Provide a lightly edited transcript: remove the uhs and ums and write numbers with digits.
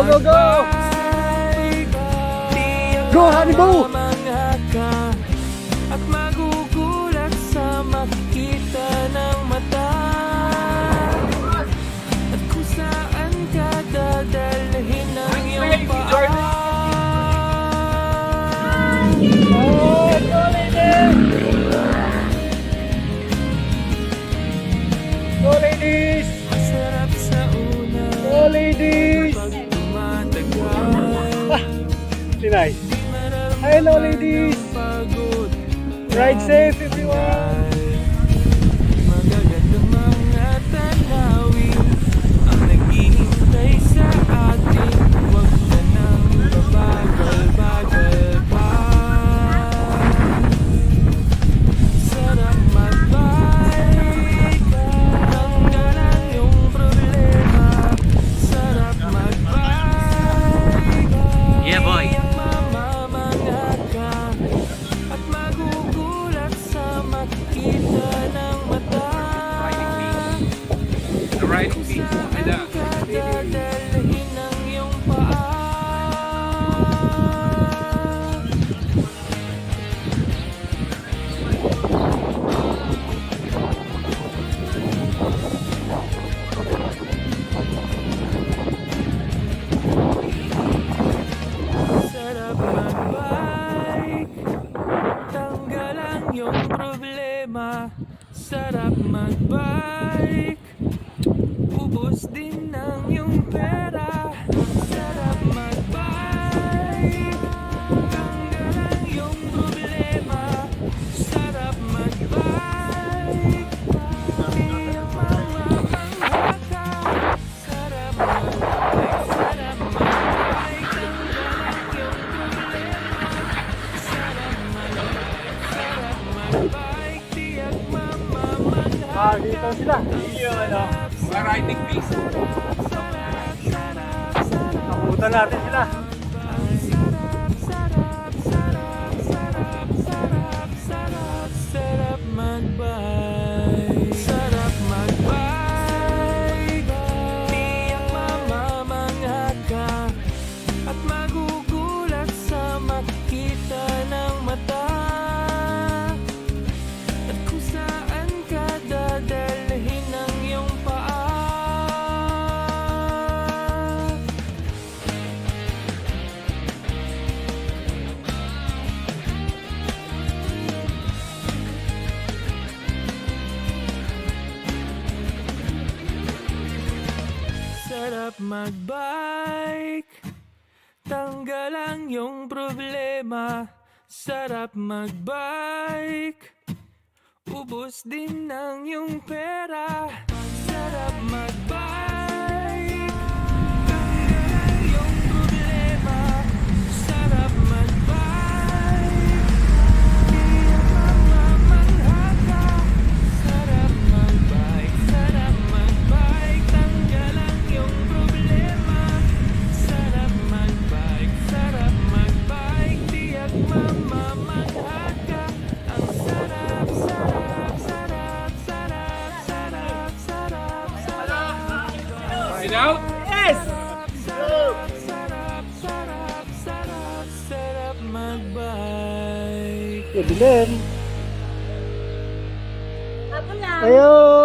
go, go! Go, honey, go! At magugulat sa makita ng mata. At kung saan ka dadalhin ng iyong paa. Go, ladies! Masarap sa una. Go, ladies! Pag tumatagal. Nice. Hello, ladies! Ride safe, everyone! Magagandang mga tanawin ang naghihintay sa atin. Huwag ka nang babagal-bagal pa. Sarap magbike, tanggalan yung problema. Sarap magbike, Yeah, boy. mamamangha ka. At magugulat sa makita ng mata. The riding feet. Saan ka dadalhin ng iyong paa? Sarap magbike, tanggalan yung problema. Sarap magbike, ubos din ng iyong pera. Sarap magbike, tanggalan yung problema. Sarap magbike, tiyak mamamangha ka. Sarap magbike, tanggalan yung problema. Sarap magbike, tiyak mamamangha ka. Dito sila. Mga riding feet. Nakutan natin sila. Sarap magbike. Sarap magbike. Tiyak mamamangha ka. At magugulat sa makita ng mata. At kung saan ka dadalhin ng iyong paa. Sarap magbike, tanggalan yung problema. Sarap magbike, ubos din ng iyong pera. Sarap magbike, tanggalan yung problema. Sarap magbike, tiyak mamamangha ka. Sarap magbike, tanggalan yung problema. Sarap magbike, tiyak mamamangha ka. Ang sarap, sarap, sarap, sarap, sarap, sarap, sarap. Sit out. Yes! Sarap magbike. Good din. Ako lang. Ayun!